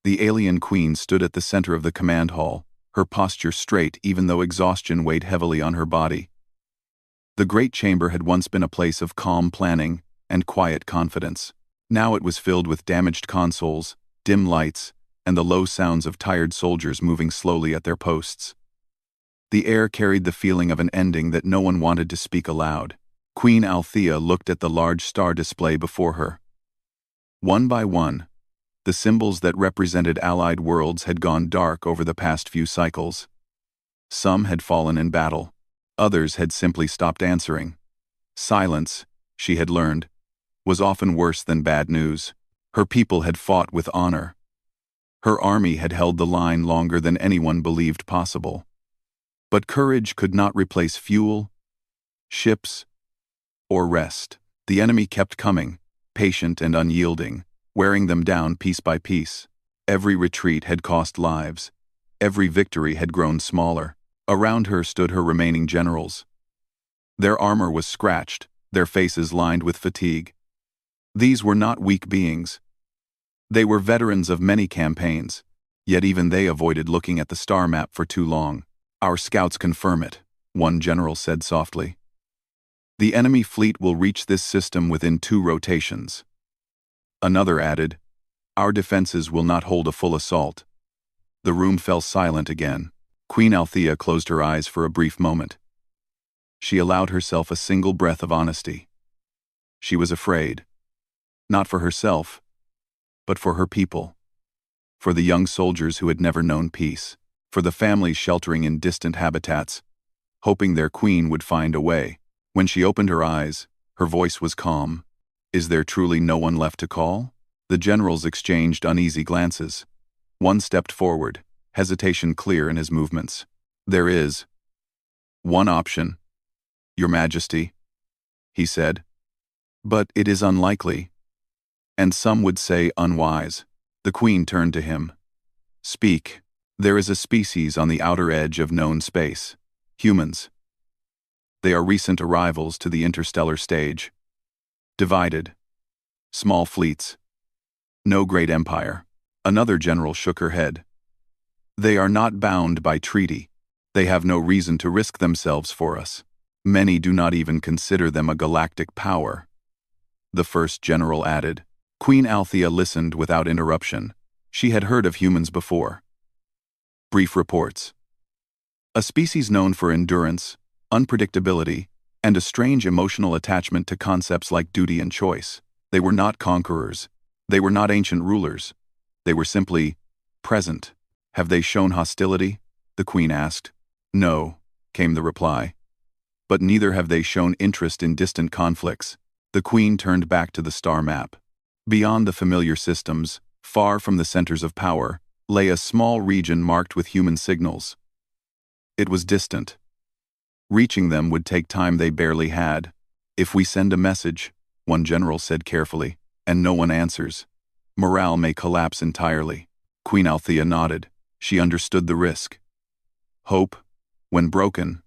The alien queen stood at the center of the command hall, her posture straight even though exhaustion weighed heavily on her body. The great chamber had once been a place of calm planning and quiet confidence. Now it was filled with damaged consoles, dim lights, and the low sounds of tired soldiers moving slowly at their posts. The air carried the feeling of an ending that no one wanted to speak aloud. Queen Althea looked at the large star display before her. One by one, the symbols that represented allied worlds had gone dark over the past few cycles. Some had fallen in battle. Others had simply stopped answering. Silence, she had learned, was often worse than bad news. Her people had fought with honor. Her army had held the line longer than anyone believed possible. But courage could not replace fuel, ships, or rest. The enemy kept coming, patient and unyielding, wearing them down piece by piece. Every retreat had cost lives. Every victory had grown smaller. Around her stood her remaining generals. Their armor was scratched, their faces lined with fatigue. These were not weak beings. They were veterans of many campaigns, yet even they avoided looking at the star map for too long. "Our scouts confirm it," one general said softly. "The enemy fleet will reach this system within 2 rotations." Another added, "Our defenses will not hold a full assault." The room fell silent again. Queen Althea closed her eyes for a brief moment. She allowed herself a single breath of honesty. She was afraid. Not for herself, but for her people. For the young soldiers who had never known peace. For the families sheltering in distant habitats, hoping their queen would find a way. When she opened her eyes, her voice was calm. "Is there truly no one left to call?" The generals exchanged uneasy glances. One stepped forward, hesitation clear in his movements. "There is one option, Your Majesty," he said. "But it is unlikely, and some would say unwise." The queen turned to him. "Speak. There is a species on the outer edge of known space. Humans. They are recent arrivals to the interstellar stage. Divided. Small fleets. No great empire." Another general shook her head. "They are not bound by treaty. They have no reason to risk themselves for us. Many do not even consider them a galactic power." The first general added. Queen Althea listened without interruption. She had heard of humans before. Brief reports. A species known for endurance, unpredictability, and a strange emotional attachment to concepts like duty and choice. They were not conquerors. They were not ancient rulers. They were simply present. "Have they shown hostility?" the queen asked. "No," came the reply. "But neither have they shown interest in distant conflicts." The queen turned back to the star map. Beyond the familiar systems, far from the centers of power, lay a small region marked with human signals. It was distant. Reaching them would take time they barely had. "If we send a message," one general said carefully, "and no one answers, morale may collapse entirely." Queen Althea nodded. She understood the risk. Hope, when broken,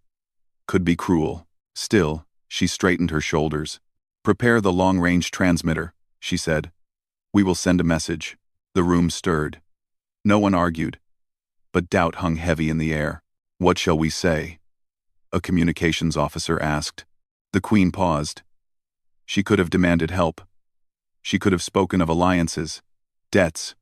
could be cruel. Still, she straightened her shoulders. "Prepare the long-range transmitter," she said. "We will send a message." The room stirred. No one argued, but doubt hung heavy in the air. "What shall we say?" a communications officer asked. The queen paused. She could have demanded help. She could have spoken of alliances, debts,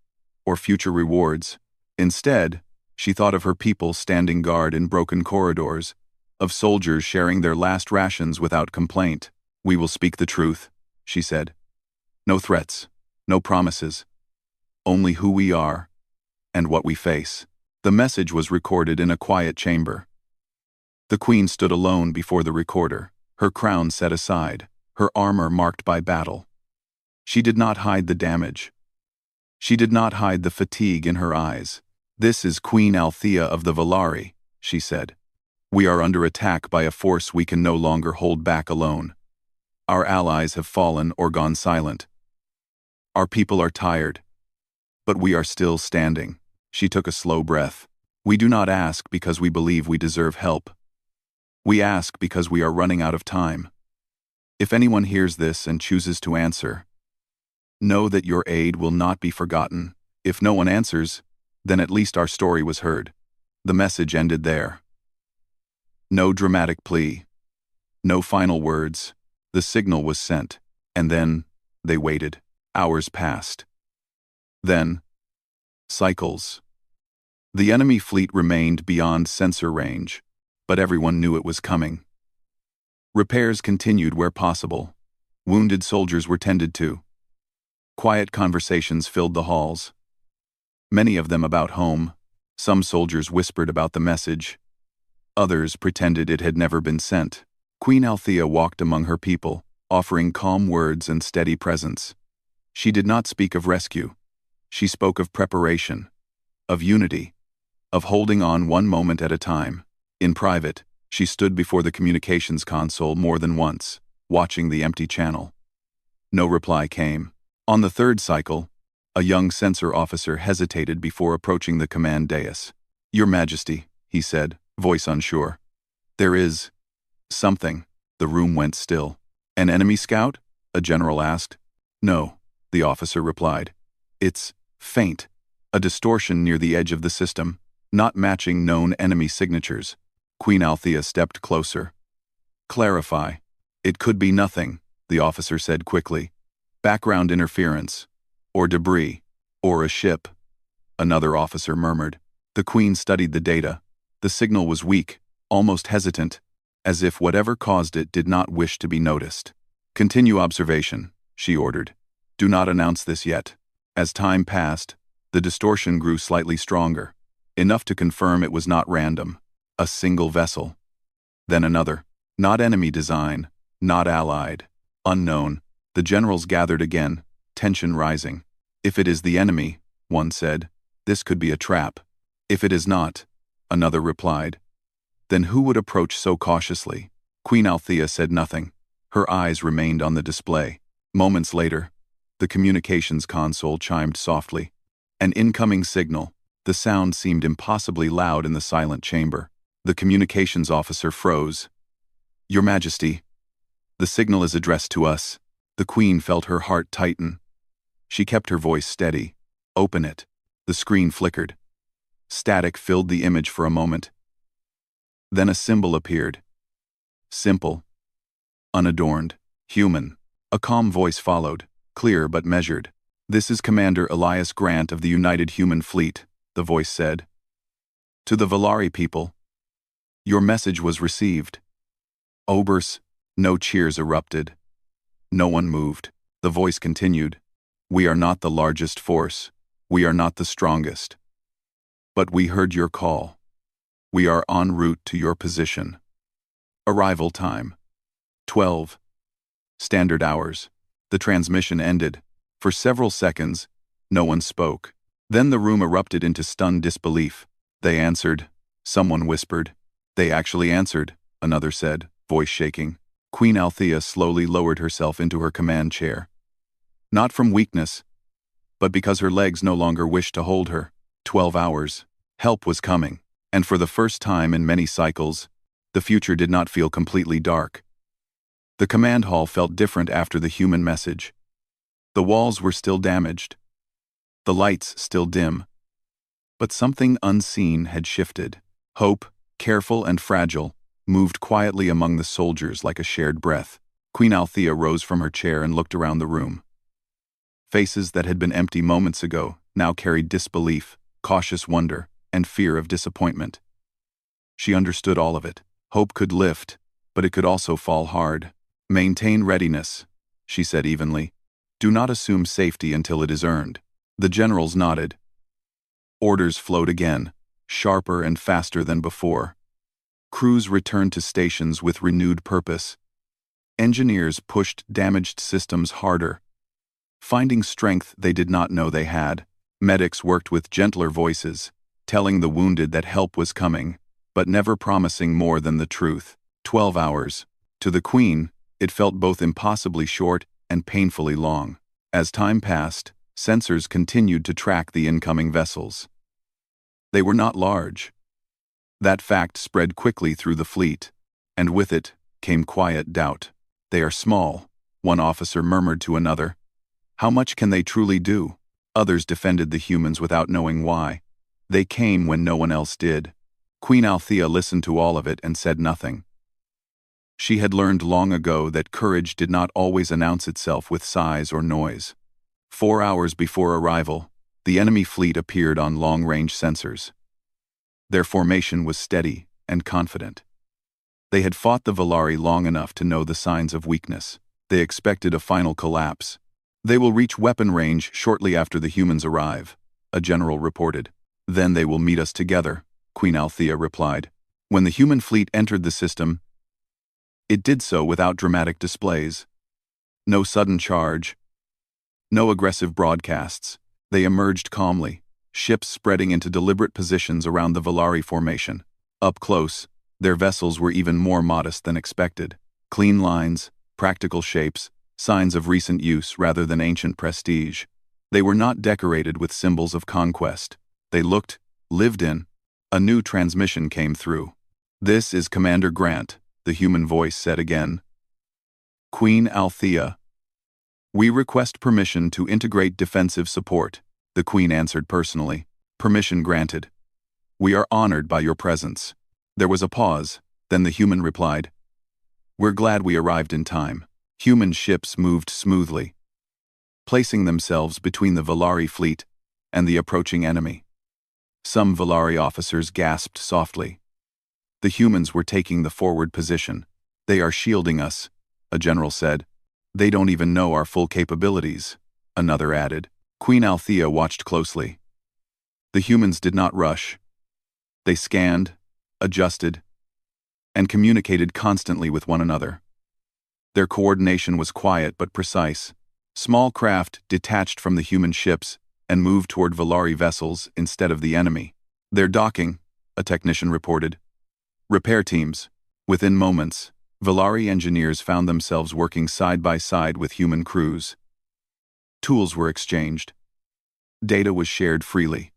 or future rewards. Instead, she thought of her people standing guard in broken corridors, of soldiers sharing their last rations without complaint. "We will speak the truth," she said. "No threats, no promises. Only who we are, and what we face." The message was recorded in a quiet chamber. The queen stood alone before the recorder, her crown set aside, her armor marked by battle. She did not hide the damage. She did not hide the fatigue in her eyes. "This is Queen Althea of the Valari," she said. "We are under attack by a force we can no longer hold back alone. Our allies have fallen or gone silent. Our people are tired, but we are still standing." She took a slow breath. "We do not ask because we believe we deserve help. We ask because we are running out of time. If anyone hears this and chooses to answer, know that your aid will not be forgotten. If no one answers, then at least our story was heard. The message ended there. No dramatic plea. No final words. The signal was sent. And then, they waited. Hours passed. Then, cycles. The enemy fleet remained beyond sensor range, but everyone knew it was coming. Repairs continued where possible. Wounded soldiers were tended to. Quiet conversations filled the halls. Many of them about home. Some soldiers whispered about the message. Others pretended it had never been sent. Queen Althea walked among her people, offering calm words and steady presence. She did not speak of rescue. She spoke of preparation, of unity, of holding on one moment at a time. In private, she stood before the communications console more than once, watching the empty channel. No reply came. On the third cycle, a young sensor officer hesitated before approaching the command dais. "Your Majesty," he said, voice unsure. "There is something." The room went still. "An enemy scout?" a general asked. "No," the officer replied. "It's faint. A distortion near the edge of the system, not matching known enemy signatures." Queen Althea stepped closer. "Clarify." "It could be nothing," the officer said quickly. "Background interference. Or debris. Or a ship." Another officer murmured. The Queen studied the data. The signal was weak, almost hesitant, as if whatever caused it did not wish to be noticed. "Continue observation," she ordered. "Do not announce this yet." As time passed, the distortion grew slightly stronger, enough to confirm it was not random. A single vessel. Then another. Not enemy design, not allied. Unknown. The generals gathered again, tension rising. "If it is the enemy," one said, "this could be a trap." "If it is not," another replied. "Then who would approach so cautiously?" Queen Althea said nothing. Her eyes remained on the display. Moments later, the communications console chimed softly. An incoming signal. The sound seemed impossibly loud in the silent chamber. The communications officer froze. "Your Majesty, the signal is addressed to us." The Queen felt her heart tighten. She kept her voice steady. "Open it." The screen flickered. Static filled the image for a moment. Then a symbol appeared. Simple. Unadorned. Human. A calm voice followed, clear but measured. "This is Commander Elias Grant of the United Human Fleet," the voice said. "To the Valari people. Your message was received." Obers. No cheers erupted. No one moved. The voice continued. "We are not the largest force. We are not the strongest. But we heard your call. We are en route to your position. Arrival time. 12. Standard hours." The transmission ended. For several seconds, no one spoke. Then the room erupted into stunned disbelief. "They answered," someone whispered. "They actually answered," another said, voice shaking. Queen Althea slowly lowered herself into her command chair. Not from weakness, but because her legs no longer wished to hold her. 12 hours. Help was coming. And for the first time in many cycles, the future did not feel completely dark. The command hall felt different after the human message. The walls were still damaged. The lights still dim. But something unseen had shifted. Hope, careful and fragile, moved quietly among the soldiers like a shared breath. Queen Althea rose from her chair and looked around the room. Faces that had been empty moments ago now carried disbelief, cautious wonder, and fear of disappointment. She understood all of it. Hope could lift, but it could also fall hard. "Maintain readiness," she said evenly. "Do not assume safety until it is earned." The generals nodded. Orders flowed again, sharper and faster than before. Crews returned to stations with renewed purpose. Engineers pushed damaged systems harder, finding strength they did not know they had. Medics worked with gentler voices, telling the wounded that help was coming, but never promising more than the truth. 12 hours. To the Queen, it felt both impossibly short and painfully long. As time passed, sensors continued to track the incoming vessels. They were not large. That fact spread quickly through the fleet, and with it came quiet doubt. "They are small," one officer murmured to another. "How much can they truly do?" Others defended the humans without knowing why. They came when no one else did. Queen Althea listened to all of it and said nothing. She had learned long ago that courage did not always announce itself with size or noise. 4 hours before arrival, the enemy fleet appeared on long-range sensors. Their formation was steady and confident. They had fought the Valari long enough to know the signs of weakness. They expected a final collapse. "They will reach weapon range shortly after the humans arrive," a general reported. "Then they will meet us together," Queen Althea replied. When the human fleet entered the system, it did so without dramatic displays. No sudden charge. No aggressive broadcasts. They emerged calmly, ships spreading into deliberate positions around the Valari formation. Up close, their vessels were even more modest than expected. Clean lines, practical shapes, signs of recent use rather than ancient prestige. They were not decorated with symbols of conquest. They looked, lived in. A new transmission came through. "This is Commander Grant," the human voice said again. "Queen Althea. We request permission to integrate defensive support," the Queen answered personally. "Permission granted. We are honored by your presence." There was a pause, then the human replied, "We're glad we arrived in time." Human ships moved smoothly, placing themselves between the Valari fleet and the approaching enemy. Some Valari officers gasped softly. The humans were taking the forward position. "They are shielding us," a general said. "They don't even know our full capabilities," another added. Queen Althea watched closely. The humans did not rush. They scanned, adjusted, and communicated constantly with one another. Their coordination was quiet but precise. Small craft detached from the human ships and moved toward Valari vessels instead of the enemy. "They're docking," a technician reported. Repair teams. Within moments, Valari engineers found themselves working side by side with human crews. Tools were exchanged. Data was shared freely.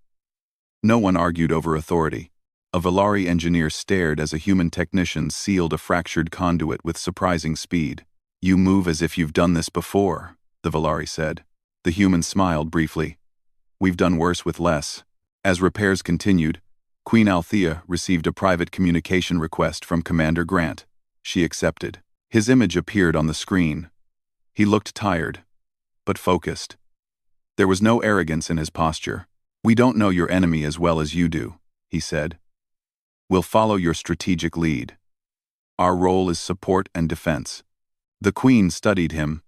No one argued over authority. A Valari engineer stared as a human technician sealed a fractured conduit with surprising speed. "You move as if you've done this before," the Valari said. The human smiled briefly. "We've done worse with less." As repairs continued, Queen Althea received a private communication request from Commander Grant. She accepted. His image appeared on the screen. He looked tired, but focused. There was no arrogance in his posture. "We don't know your enemy as well as you do," he said. "We'll follow your strategic lead. Our role is support and defense." The Queen studied him.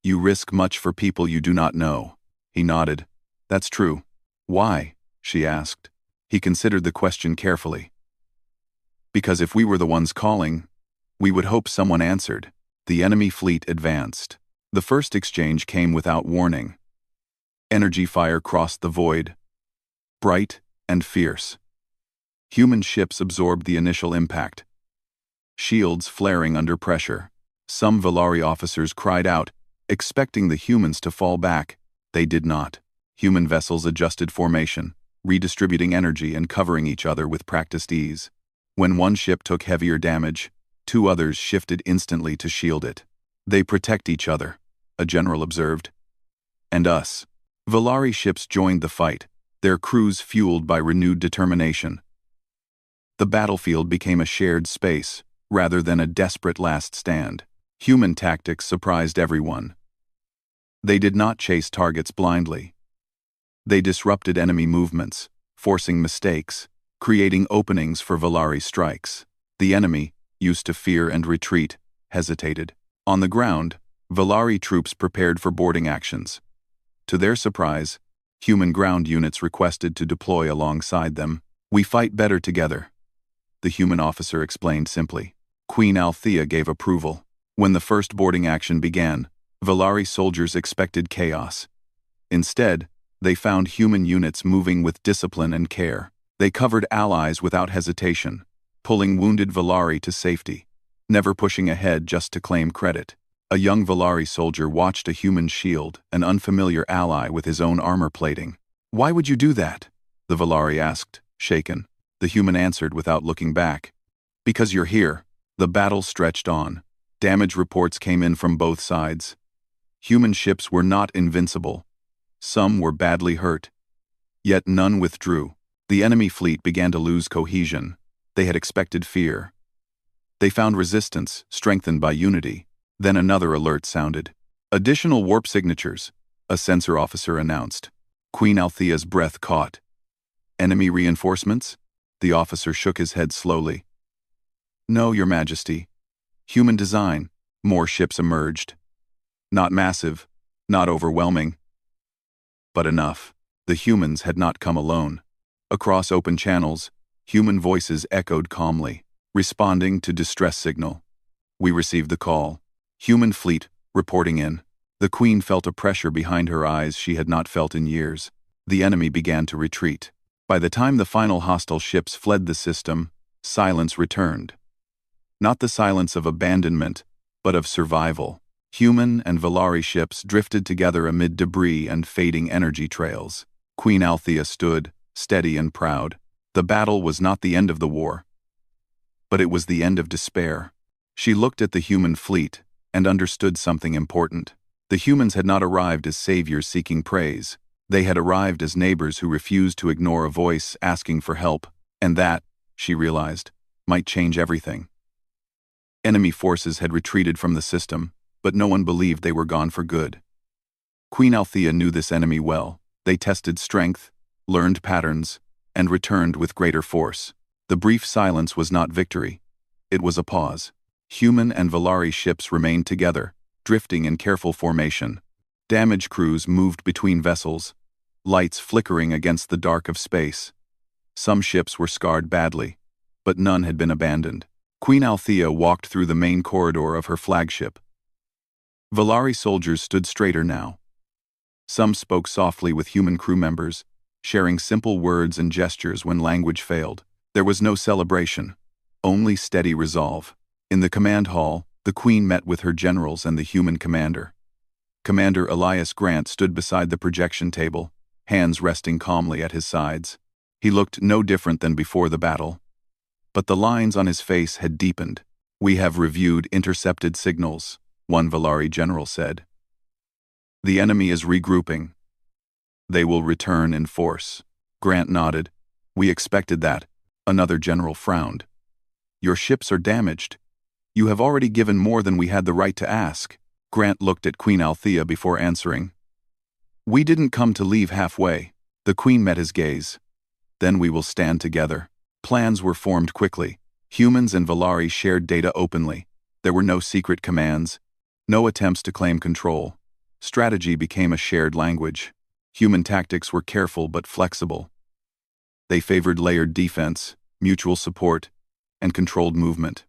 "You risk much for people you do not know." He nodded. "That's true." "Why?" she asked. He considered the question carefully. "Because if we were the ones calling, we would hope someone answered." The enemy fleet advanced. The first exchange came without warning. Energy fire crossed the void, bright and fierce. Human ships absorbed the initial impact, shields flaring under pressure. Some Valari officers cried out, expecting the humans to fall back. They did not. Human vessels adjusted formation, redistributing energy and covering each other with practiced ease. When one ship took heavier damage, 2 others shifted instantly to shield it. "They protect each other," a general observed. "And us." Valari ships joined the fight, their crews fueled by renewed determination. The battlefield became a shared space, rather than a desperate last stand. Human tactics surprised everyone. They did not chase targets blindly. They disrupted enemy movements, forcing mistakes, creating openings for Valari strikes. The enemy, used to fear and retreat, hesitated. On the ground, Valari troops prepared for boarding actions. To their surprise, human ground units requested to deploy alongside them. "We fight better together," the human officer explained simply. Queen Althea gave approval. When the first boarding action began, Valari soldiers expected chaos. Instead, they found human units moving with discipline and care. They covered allies without hesitation, pulling wounded Valari to safety, never pushing ahead just to claim credit. A young Valari soldier watched a human shield an unfamiliar ally with his own armor plating. "Why would you do that?" the Valari asked, shaken. The human answered without looking back. "Because you're here." The battle stretched on. Damage reports came in from both sides. Human ships were not invincible, Some were badly hurt, yet none withdrew. The enemy fleet began to lose cohesion. They had expected fear. They found resistance, strengthened by unity. Then another alert sounded. Additional warp signatures, a sensor officer announced. Queen Althea's breath caught. Enemy reinforcements? The officer shook his head slowly. No, Your Majesty. Human design. More ships emerged. Not massive, not overwhelming, but enough. The humans had not come alone. Across open channels, human voices echoed calmly, responding to distress signal. We received the call. Human fleet, reporting in. The Queen felt a pressure behind her eyes she had not felt in years. The enemy began to retreat. By the time the final hostile ships fled the system, silence returned. Not the silence of abandonment, but of survival. Human and Valari ships drifted together amid debris and fading energy trails. Queen Althea stood, steady and proud. The battle was not the end of the war, but it was the end of despair. She looked at the human fleet and understood something important. The humans had not arrived as saviors seeking praise. They had arrived as neighbors who refused to ignore a voice asking for help, and that, she realized, might change everything. Enemy forces had retreated from the system, but no one believed they were gone for good. Queen Althea knew this enemy well. They tested strength, learned patterns, and returned with greater force. The brief silence was not victory. It was a pause. Human and Valari ships remained together, drifting in careful formation. Damage crews moved between vessels, lights flickering against the dark of space. Some ships were scarred badly, but none had been abandoned. Queen Althea walked through the main corridor of her flagship. Valari soldiers stood straighter now. Some spoke softly with human crew members, sharing simple words and gestures when language failed. There was no celebration, only steady resolve. In the command hall, the Queen met with her generals and the human commander. Commander Elias Grant stood beside the projection table, hands resting calmly at his sides. He looked no different than before the battle, but the lines on his face had deepened. We have reviewed intercepted signals, one Valari general said. The enemy is regrouping. They will return in force. Grant nodded. We expected that. Another general frowned. Your ships are damaged. You have already given more than we had the right to ask. Grant looked at Queen Althea before answering. We didn't come to leave halfway. The Queen met his gaze. Then we will stand together. Plans were formed quickly. Humans and Valari shared data openly. There were no secret commands, no attempts to claim control. Strategy became a shared language. Human tactics were careful but flexible. They favored layered defense, mutual support, and controlled movement.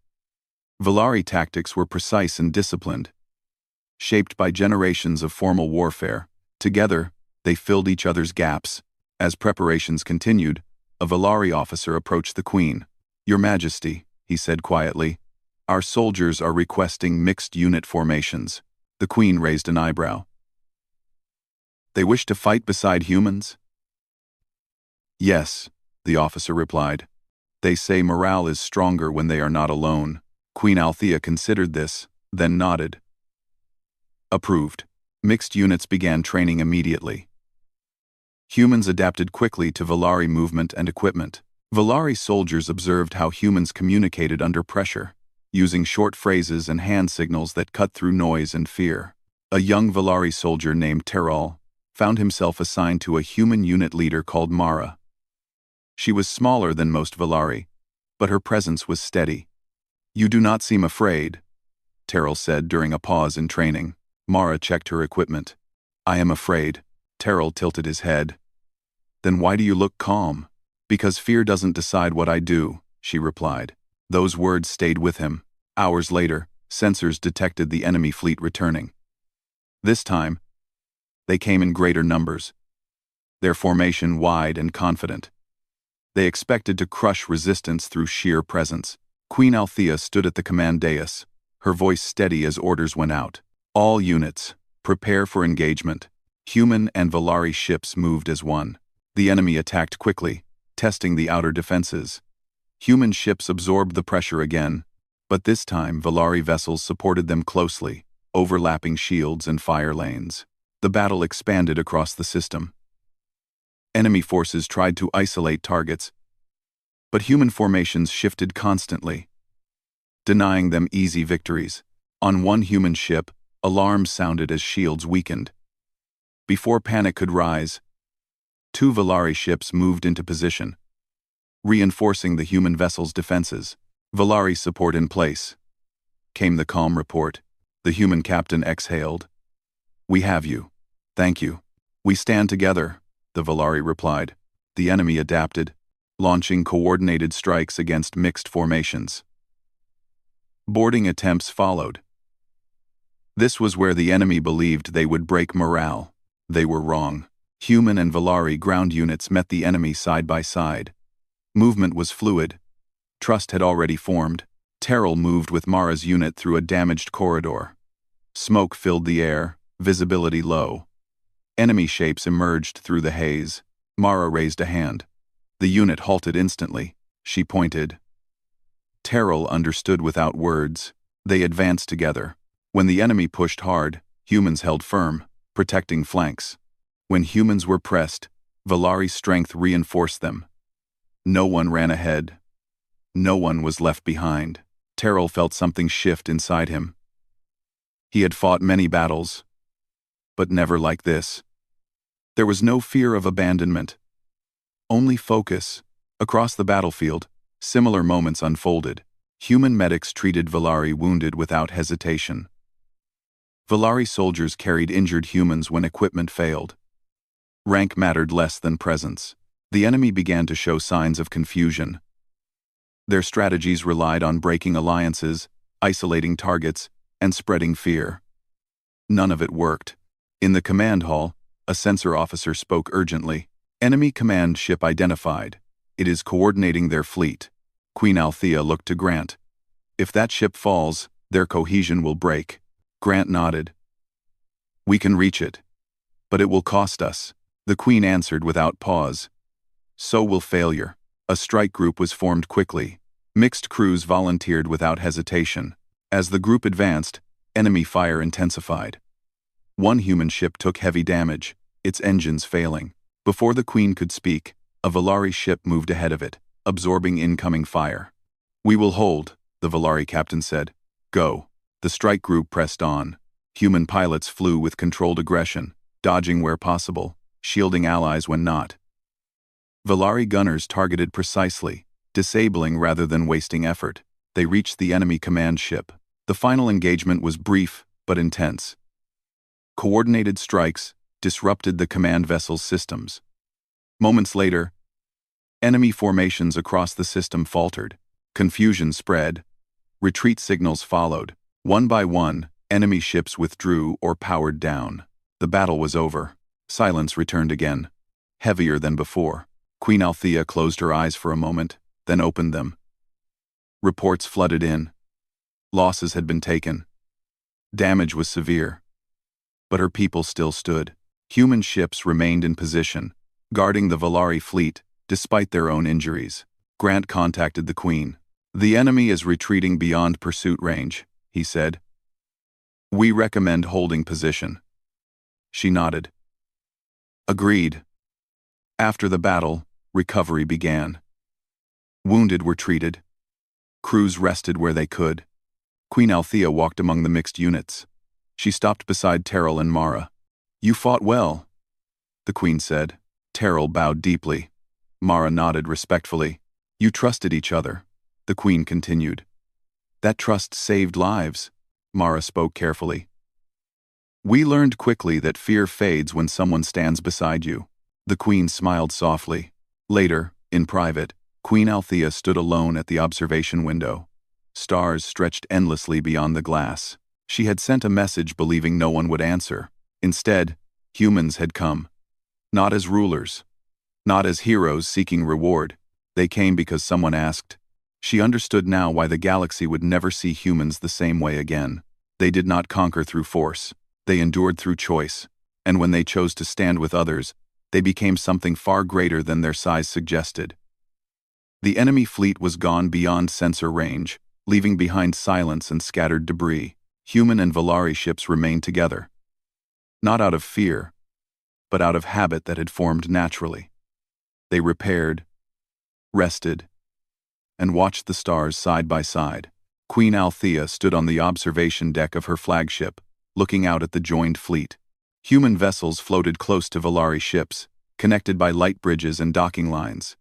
Valari tactics were precise and disciplined, shaped by generations of formal warfare. Together, they filled each other's gaps. As preparations continued, a Valari officer approached the Queen. Your Majesty, he said quietly, our soldiers are requesting mixed unit formations. The Queen raised an eyebrow. They wish to fight beside humans? Yes, the officer replied. They say morale is stronger when they are not alone. Queen Althea considered this, then nodded. Approved. Mixed units began training immediately. Humans adapted quickly to Valari movement and equipment. Valari soldiers observed how humans communicated under pressure, using short phrases and hand signals that cut through noise and fear. A young Valari soldier named Terral found himself assigned to a human unit leader called Mara. She was smaller than most Valari, but her presence was steady. You do not seem afraid, Terral said during a pause in training. Mara checked her equipment. I am afraid. Terral tilted his head. Then why do you look calm? Because fear doesn't decide what I do, she replied. Those words stayed with him. Hours later, sensors detected the enemy fleet returning. This time, they came in greater numbers, their formation wide and confident. They expected to crush resistance through sheer presence. Queen Althea stood at the command dais, her voice steady as orders went out. All units, prepare for engagement. Human and Valari ships moved as one. The enemy attacked quickly, testing the outer defenses. Human ships absorbed the pressure again, but this time Valari vessels supported them closely, overlapping shields and fire lanes. The battle expanded across the system. Enemy forces tried to isolate targets, but human formations shifted constantly, denying them easy victories. On one human ship, alarms sounded as shields weakened. Before panic could rise, 2 Valari ships moved into position, reinforcing the human vessel's defenses. "Valari support in place," came the calm report. The human captain exhaled. "We have you. Thank you. We stand together," the Valari replied. The enemy adapted, launching coordinated strikes against mixed formations. Boarding attempts followed. This was where the enemy believed they would break morale. They were wrong. Human and Valari ground units met the enemy side by side. Movement was fluid. Trust had already formed. Terrell moved with Mara's unit through a damaged corridor. Smoke filled the air, visibility low. Enemy shapes emerged through the haze. Mara raised a hand. The unit halted instantly. She pointed. Terrell understood without words. They advanced together. When the enemy pushed hard, humans held firm, protecting flanks. When humans were pressed, Valari's strength reinforced them. No one ran ahead. No one was left behind. Terrell felt something shift inside him. He had fought many battles, but never like this. There was no fear of abandonment. Only focus. Across the battlefield, similar moments unfolded. Human medics treated Valari wounded without hesitation. Valari soldiers carried injured humans when equipment failed. Rank mattered less than presence. The enemy began to show signs of confusion. Their strategies relied on breaking alliances, isolating targets, and spreading fear. None of it worked. In the command hall, a sensor officer spoke urgently. "Enemy command ship identified. It is coordinating their fleet." Queen Althea looked to Grant. "If that ship falls, their cohesion will break." Grant nodded. "We can reach it, but it will cost us." The Queen answered without pause. "So will failure." A strike group was formed quickly. Mixed crews volunteered without hesitation. As the group advanced, enemy fire intensified. One human ship took heavy damage, its engines failing. Before the Queen could speak, a Valari ship moved ahead of it, absorbing incoming fire. "We will hold," the Valari captain said. "Go." The strike group pressed on. Human pilots flew with controlled aggression, dodging where possible, shielding allies when not. Valari gunners targeted precisely, disabling rather than wasting effort. They reached the enemy command ship. The final engagement was brief but intense. Coordinated strikes disrupted the command vessel's systems. Moments later, enemy formations across the system faltered. Confusion spread. Retreat signals followed. One by one, enemy ships withdrew or powered down. The battle was over. Silence returned again, heavier than before. Queen Althea closed her eyes for a moment, then opened them. Reports flooded in. Losses had been taken. Damage was severe. But her people still stood. Human ships remained in position, guarding the Valari fleet, despite their own injuries. Grant contacted the Queen. "The enemy is retreating beyond pursuit range," he said. "We recommend holding position." She nodded. "Agreed." After the battle, recovery began. Wounded were treated. Crews rested where they could. Queen Althea walked among the mixed units. She stopped beside Terrell and Mara. "You fought well," the Queen said. Terrell bowed deeply. Mara nodded respectfully. "You trusted each other," the Queen continued. "That trust saved lives," Mara spoke carefully. "We learned quickly that fear fades when someone stands beside you." The Queen smiled softly. Later, in private, Queen Althea stood alone at the observation window. Stars stretched endlessly beyond the glass. She had sent a message believing no one would answer. Instead, humans had come. Not as rulers. Not as heroes seeking reward. They came because someone asked. She understood now why the galaxy would never see humans the same way again. They did not conquer through force. They endured through choice. And when they chose to stand with others, they became something far greater than their size suggested. The enemy fleet was gone beyond sensor range, leaving behind silence and scattered debris. Human and Valari ships remained together. Not out of fear, but out of habit that had formed naturally. They repaired, rested, and watched the stars side by side. Queen Althea stood on the observation deck of her flagship, looking out at the joined fleet. Human vessels floated close to Valari ships, connected by light bridges and docking lines.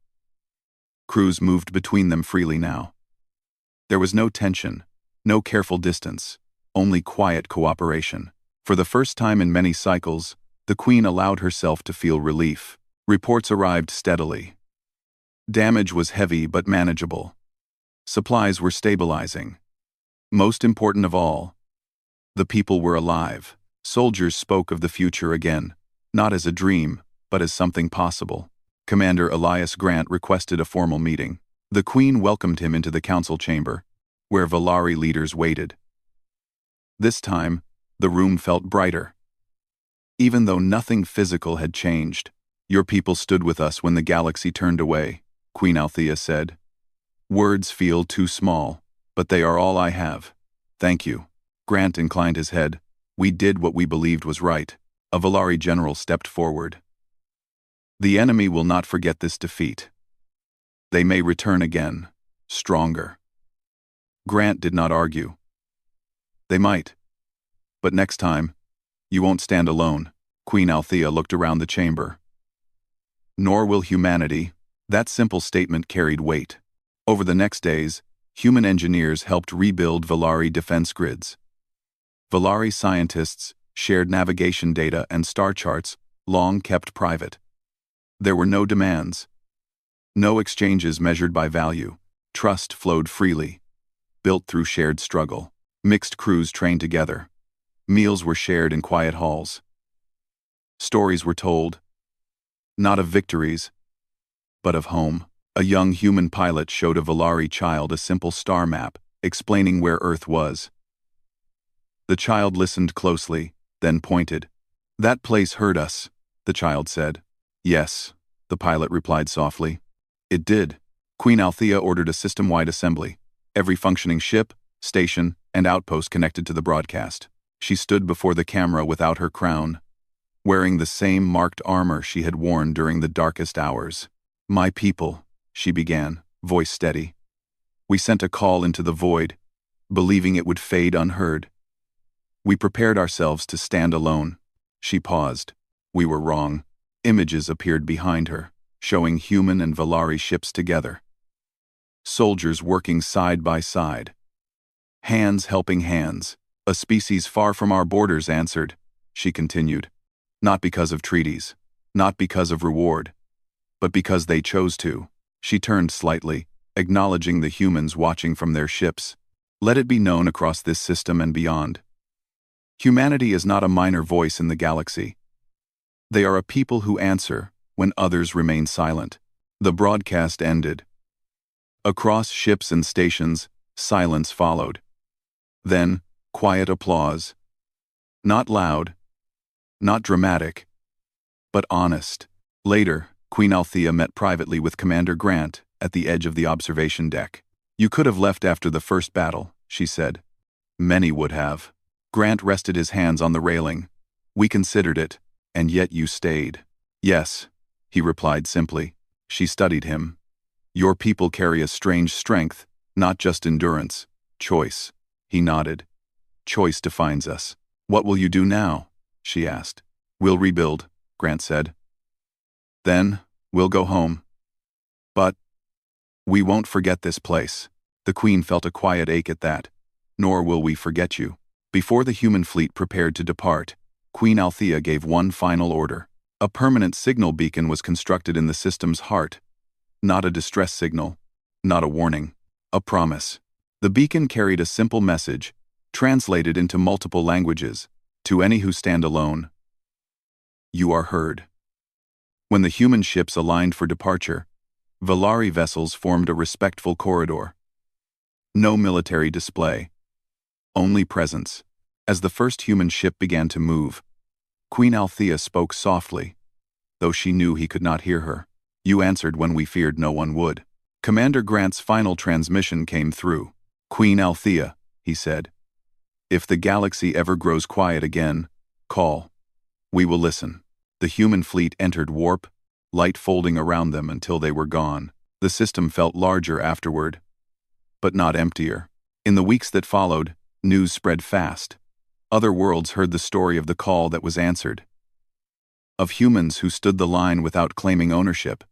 Crews moved between them freely now. There was no tension, no careful distance, only quiet cooperation. For the first time in many cycles, the Queen allowed herself to feel relief. Reports arrived steadily. Damage was heavy but manageable. Supplies were stabilizing. Most important of all, the people were alive. Soldiers spoke of the future again, not as a dream, but as something possible. Commander Elias Grant requested a formal meeting. The Queen welcomed him into the council chamber, where Valari leaders waited. This time, the room felt brighter. Even though nothing physical had changed, your people stood with us when the galaxy turned away, Queen Althea said. Words feel too small, but they are all I have. Thank you. Grant inclined his head. We did what we believed was right. A Valari general stepped forward. The enemy will not forget this defeat. They may return again, stronger. Grant did not argue. They might. But next time, you won't stand alone. Queen Althea looked around the chamber. Nor will humanity. That simple statement carried weight. Over the next days, human engineers helped rebuild Valari defense grids. Valari scientists shared navigation data and star charts, long kept private. There were no demands. No exchanges measured by value. Trust flowed freely, built through shared struggle. Mixed crews trained together. Meals were shared in quiet halls. Stories were told, not of victories, but of home. A young human pilot showed a Valari child a simple star map, explaining where Earth was. The child listened closely, then pointed. That place hurt us, the child said. Yes, the pilot replied softly. It did. Queen Althea ordered a system-wide assembly. Every functioning ship, station, and outpost connected to the broadcast. She stood before the camera without her crown, wearing the same marked armor she had worn during the darkest hours. My people, she began, voice steady. We sent a call into the void, believing it would fade unheard. We prepared ourselves to stand alone. She paused. We were wrong. Images appeared behind her, showing human and Valari ships together. Soldiers working side by side. Hands helping hands. A species far from our borders answered, she continued. Not because of treaties, not because of reward, but because they chose to. She turned slightly, acknowledging the humans watching from their ships. Let it be known across this system and beyond. Humanity is not a minor voice in the galaxy. They are a people who answer when others remain silent. The broadcast ended. Across ships and stations, silence followed. Then, quiet applause. Not loud, not dramatic, but honest. Later, Queen Althea met privately with Commander Grant at the edge of the observation deck. You could have left after the first battle, she said. Many would have. Grant rested his hands on the railing. We considered it, and yet you stayed. Yes, he replied simply. She studied him. Your people carry a strange strength, not just endurance, choice. He nodded. Choice defines us. What will you do now? She asked. We'll rebuild, Grant said. Then, we'll go home. But we won't forget this place. The Queen felt a quiet ache at that. Nor will we forget you. Before the human fleet prepared to depart, Queen Althea gave one final order. A permanent signal beacon was constructed in the system's heart. Not a distress signal, not a warning, a promise. The beacon carried a simple message, translated into multiple languages, to any who stand alone. You are heard. When the human ships aligned for departure, Valari vessels formed a respectful corridor. No military display. Only presence. As the first human ship began to move, Queen Althea spoke softly, though she knew he could not hear her. You answered when we feared no one would. Commander Grant's final transmission came through. Queen Althea, he said. If the galaxy ever grows quiet again, call. We will listen. The human fleet entered warp, light folding around them until they were gone. The system felt larger afterward, but not emptier. In the weeks that followed, news spread fast. Other worlds heard the story of the call that was answered, of humans who stood the line without claiming ownership,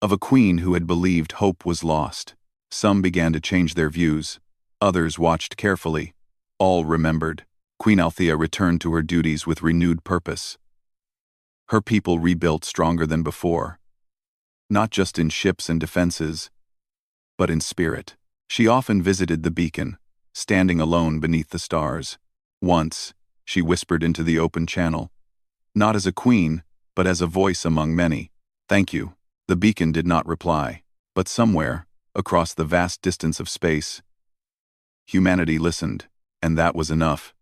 of a queen who had believed hope was lost. Some began to change their views. Others watched carefully. All remembered. Queen Althea returned to her duties with renewed purpose. Her people rebuilt stronger than before, not just in ships and defenses, but in spirit. She often visited the beacon, standing alone beneath the stars. Once, she whispered into the open channel, not as a queen, but as a voice among many. "Thank you." The beacon did not reply, but somewhere, across the vast distance of space, humanity listened, and that was enough.